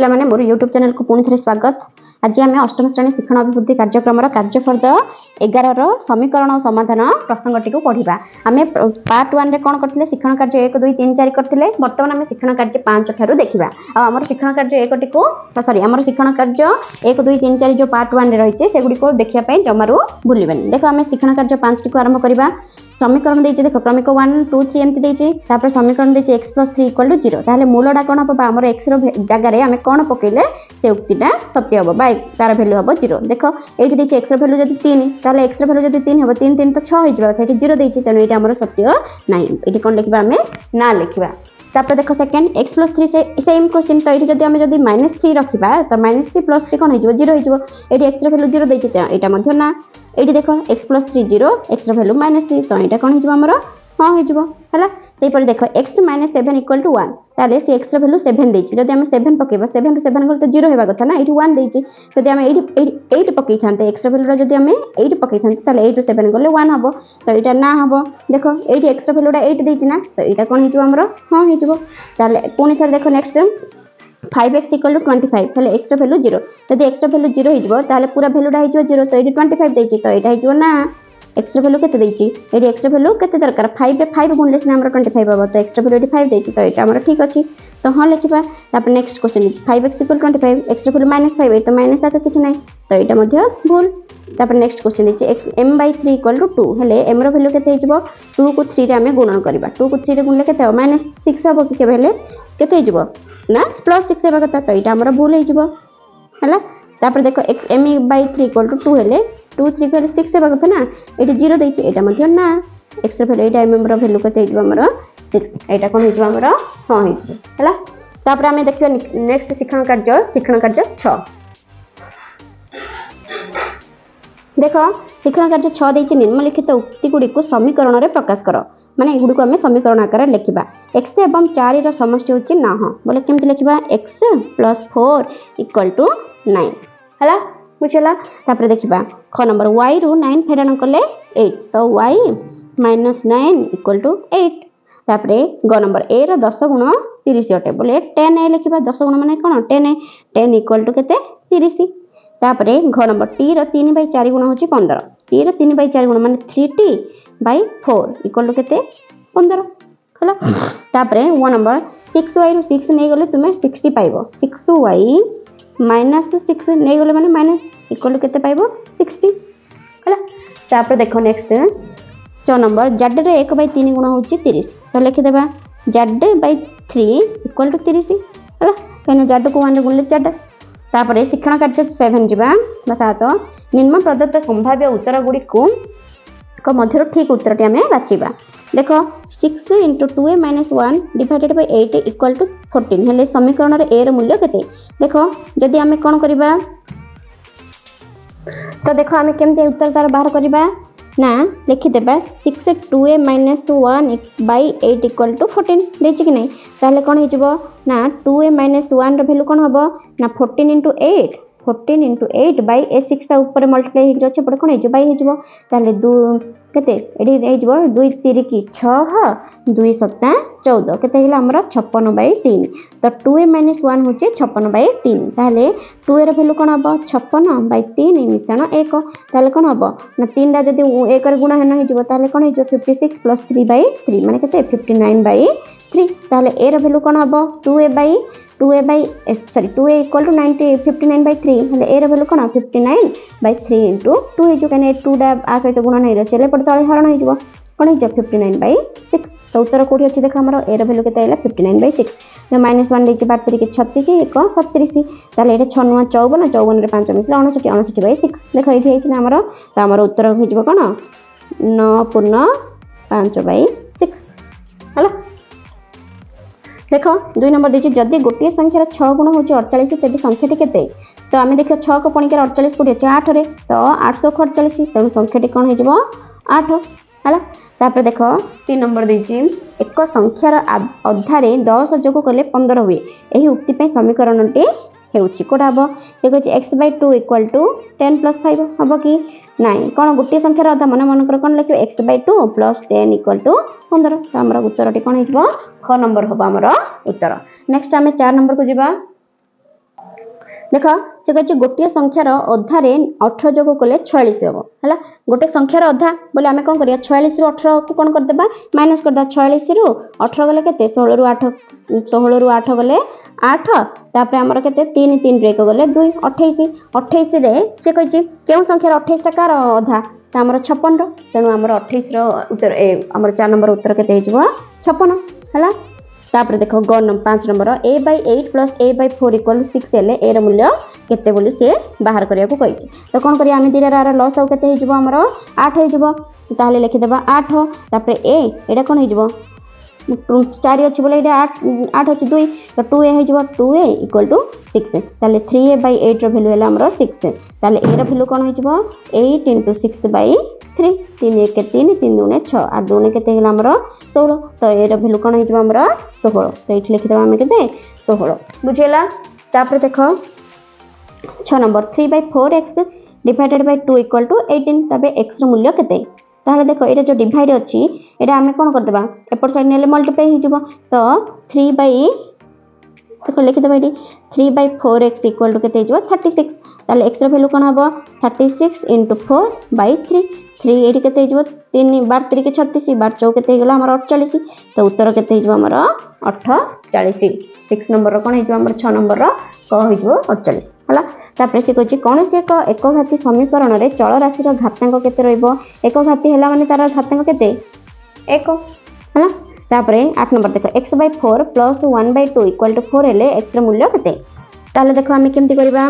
मैंने मोर YouTube channel को पुणी थे स्वागत। आज आम अष्टम श्रेणी शिक्षण अभिवृद्धि कार्यक्रम कार्यफर्द 11 समीकरण और समाधान प्रसंगटी को पढ़ा। आम पार्ट 1 रे कौन करते शिक्षण कार्य 1 2 3 4 करते बर्तमान आम शिक्षण कार्य 5 ठारू देखा। आमर शिक्षण कार्य 1 टी सॉरी आमर शिक्षण कार्य 1 2 3 4 जो पार्ट 1 रे रही से गुड़ी को देखापी जमारू भूलबेनि। देख आम शिक्षण कार्य 5 टी को आरंभ करवा। समीकरण देखे देख क्रमिक 1 2 3 एमती देपर समीकरण देखे x + 3 = 0। ताहले मूलटा कौन हम आम x जगह आम कौन पकड़े से उक्तिटा सत्य हम तार भैल्यू हम 0। देख ये देखिए x भैल्यू जब 3 ताहले x भैल्यू जब 3 हम 3 3 तो 6 हो 0 देती तेणु ये आम सत्य ना। ये कौन लिखा आम ना लिखा। तापर देख सेकेंड x + 3 से सेम क्वेश्चन। तो ये आम जब -3 रखा तो -3 + 3 कौन हो 0 हो। ये x भैल्यू 0 देती यहाँ ना। ये देख x + 3 0 x भैल्यू -3 तो यहाँ कौन होमर हाँ होगा। सेपरी देख x - 7 = 1 ताले से x भैल्यू 7 देती। जब आम 7 पकेबा 7 ରୁ 7 गले तो 0 होगा कथा ना। ये 1 देती जब आम 8 पकई था x भैल्यू जब आम 8 पकई था 8 ରୁ 7 गले 1 हम तो यहाँ ना हम। देख ये x भैल्यूटा 8 देती ना तो यहाँ कौन होमर हाँ हो। पुणी थे देख नेक्स्ट 5x = 25 हेल्ले x भैल्यू 0। जब x भैल्यू 0 हो पूरा भैल्यूटा हो 0 तो ये 25 देती तो यहाँ हो ना। x भैल्यू के ये x भैल्यू के दरकार 5 रे 5 गुणले सिना 25 हम तो x भैल्यू 5 देती तो यहाँ आम ठीक अच्छे तो हाँ लिखा। तापर next question 5x = 25 x value -5 तो माइनस आगे किसी ना तो यहाँ भूल। तापर नेक्स्ट क्वेश्चन देखिए m/3 = 2 हेल्ले m भैल्यू के 2 को 3 रे आम गुणन करवा। 2 को 3 रे गुणले के -6 हम कि केते ना +6 होगा कथा तो यहाँ आम भूल है। तापर देख m/3 = 2 हेल्ले 2 3 को 6 होगा कथा ना। ये 0 देती यहाँ ना x भैल्यू ये m भैल्यू के 6 यहाँ कौन होमर हाँ है। तापर आम देखिए नेक्स्ट शिक्षण कार्य 6 देख शिक्षण कार्य 6 देती निम्नलिखित उक्ति गुड़ी को समीकरण में प्रकाश कर माने एगुड़ी को आम समीकरण आकार लिखा। x एवं 4 रो समष्टि होची ना हाँ बोले केमती लिखा x + 4 = 9 है बुझला। तापर देखा ख नंबर y रू 9 फेडाण कले 8 तो y - 9 = 8। तापर ग नंबर a रो 10 गुण 30 अटे बोले 10 a लिखा 10 गुण माने कौन 10 = केते 30। तापर घ नंबर t रो 3/4 गुण होची 15 t रो 3/4 गुण माने 3t/4 = केते 15 हला। तापर व नंबर 6y रू 6 नै गले तुमे 60 पाइबो 6y - 6 नै गले माने माइनस इक्वल केते पाइबो 60 हला। तापर देखो नेक्स्ट 4 नंबर z रे 1/3 गुण होची 30 तो लिखि देबा z/3 = 30 हला कने z को 1 रे गुणले z। तापर शिक्षण कार्य 7 जिबा 7 निम्न प्रदत्त संभाव्य उत्तर गुडी को मध्य ठीक उत्तरटी आम बाछिबा। देख 6 × 2a - 1 / 8 = 14 हेल्ले समीकरण रे a रो मूल्य केते। देख जदि आम कौन करवा तो देख आम केमते उत्तर तार बाहर करवा ना लिखिदेबा 6 × 2a - 1 / 8 = 14 देछि कि नहीं। ताहले कौन हो ना 2a - 1 रो वैल्यू कौन हम ना 14 × 8 / a6 ऊपर मल्टीप्लाई हो अच्छे कौन हो ताहले 2 केते एडी हो 2 3 की 6 2 7 14 केते हिला हमर 56/3 तो 2a - 1 होचे 56/3 ताहले 2a रो वैल्यू कौन हम 56/3 मिश्रण 1 ताहले कौन हम ना 3 रा जदी 1 रे गुणा हेन हो ताहले कौन हो 56 + 3/3 माने केते 59/3 ताहले a रो वैल्यू कौन हम 2a = 59/3 हेले a रो वैल्यू कौन 59/3 * 2 हो कने 2 डा आ सहित गुणन हे चले पड़ तळे हरण हो कौन हो 59/6 तो उत्तर कोठी अछि देख हमर a रो वैल्यू केते आइला 59/6 जो -1 देछि 32 के 36 1 37 ताले एटा 6 9 54 54 रे 5 मिसला 59 59/6 देख एठी हेछि ना हमर तो हमर उत्तर होइजबो कोन 9.5/6 हला। देख 2 नंबर देछि जदि गोटे संख्यार 6 गुण होछि 48 तेबे संख्याटी केते तो आमे देखियो 6 को पणिकार 48 कोठी अछि 8 रे तो 848 तेबे संख्याटी कोन होइजबो 8 हला। तापर देख 3 नंबर देछि एक संख्यार अधारे 10 जोग कले 15 हुए एही उक्ति पे समीकरणटी हेउछि कोडा हबो से कहछि x/2 = 10 + 5 हबो कि नहीं कौन गोटे संख्यार अधा मन मनकर कौन लिखियो x/2 + 10 = 15 तो हमर उत्तरटी कोन हिजबो ख नंबर हबो हमर उत्तर। नेक्स्ट आमे 4 नंबर को जिबा देख से कह गोटे संख्यार अधारे 18 जोग कले 46 हम है गोटे संख्यार अधा बोले आम कौन करिया 46 रु 18 को कौन करदे माइनस करदे 46 रु 18 गले केते 16 रु 8 गले 8 तापर आमर केते 3 3 रे गले 2 28 28 रे से कहि केउ संख्यार 28 टा कार अधा तो आमर 56 तेणु आमर 28 रो उत्तर आमर 4 नंबर उत्तर केते हिजबो 56 है। तापर देख ग 5 number a/8 plus a/4 equal 6 हेले ए रो मूल्य केते बोली से बाहर करिया को कहिछि तो कोन करिया हम दिरा रा लॉस आउ केते हिजबो हमरो 8 हिजबो ताले लिखि देबा 8 तापर a एडा कोन हिजबो 4 अछि बोले एडा 8 अछि 2 तो 2a हिजबो 2a इक्वल टू 6 ताले 3a/8 रो वैल्यू हैला हमरो 6 ताले a रो वैल्यू कोन हिजबो 8 * 6/3 3 1 3 3 2 6 और 2 केते हैला हमरो 16 तो ए रो वैल्यू कोन हिजबो हमरो 16 तो एठी लिखि देबा हम केते 16 बुझेला। तापर देखो 6 number 3/4x divided by 2 equal to 18 तबे x रो मूल्य केते ताहले देखो एटा जो डिवाइड अछि एटा हमें कोन कर देबा एपर साइड नेले मल्टीप्लाई हि जबो तो 3 बाय देखो लिखि देबा एटी 3/4x इक्वल टू केते हिजबो 36 ताले x रो वैल्यू कोन हबो 36 * 4/3 3 एटी केते हिजबो 3 12 3 के 36 12 4 केते हिगला हमर 48 तो उत्तर केते हिजबो हमर 48 6 नंबर रो कोन हिजबो हमर 6 नंबर रो क हिजबो 48 हला। तापर से कहछि कोन से एक घाती समीकरण रे चल राशि रो घातांक केते रहइबो एक घाती हैला माने तार घातांक केते 1 हला। तापर 8 नंबर देखो x/4 + 1/2 इक्वल टू 4 हेले x रो मूल्य केते ताले देखो हम केमति करबा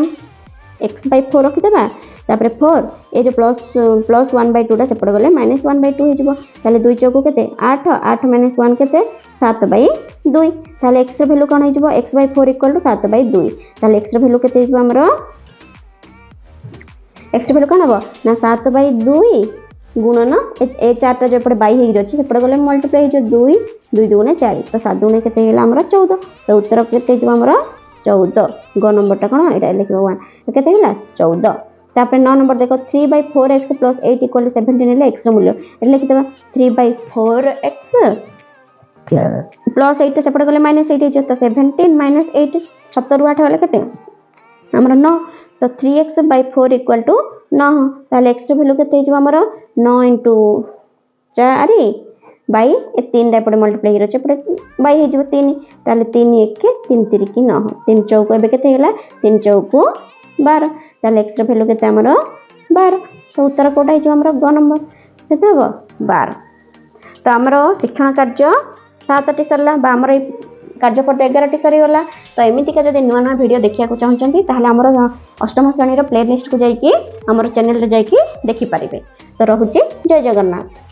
x/4 रखि देबा तापर 4 ए जो प्लस 1/2 टा सेपड गले -1/2 हिजबो ताले 2 चौको केते 8 8 - 1 केते 7/2 ताले x रो वैल्यू कोन हिजबो x/4 इक्वल टू 7/2 ताले x रो वैल्यू केते हिजबो हमरो x रो वैल्यू कोन हबो ना 7/2 गुणन ए 4 टा जो पड़े 22 हेइ रछि सेपड गले मल्टीप्लाई जो 2 2 2 4 तो 7 2 केते हेला हमरो 14 तो उत्तर केते हिजबो हमरो 14 ग नंबर टा कोन एटा लिखबो 1 केते हेला 14। तापर 9 नंबर देखो 3/4x + 8 इक्वल 17 हेले x रो मूल्य एटा लिखि देबा 3/4x प्लस 8 सेपट गले -8 हे तो 17 - 8 17 रु 8 गले केते हमर 9 तो 3x/4 इक्वल टू 9 ताले x रो वैल्यू केते हिजबो हमर 9 * 4 बाई 3 टा पड़े मल्टीप्लाई हिरो छै पड़े बाई हे जबो 3 ताले 3 1 के 3 3 की 9 3 चौको एबे केते हेला 3 चौको 12 ताले x रो वैल्यू केते हमर 12 तो उत्तर कोटा हे हमर ग नंबर केते हो 12। तो हमर शिक्षण कार्य 7 टी सरला बा हमर कार्य पर 11 टी सरी होला तो एमिति का जदि नुवा नुवा वीडियो देखिया को चाहछंती ताहले हमर अष्टम श्रेणी रो प्लेलिस्ट को जाई कि हमर चैनल रे जाई कि देखि परिबे। तो रहुची जय जगन्नाथ।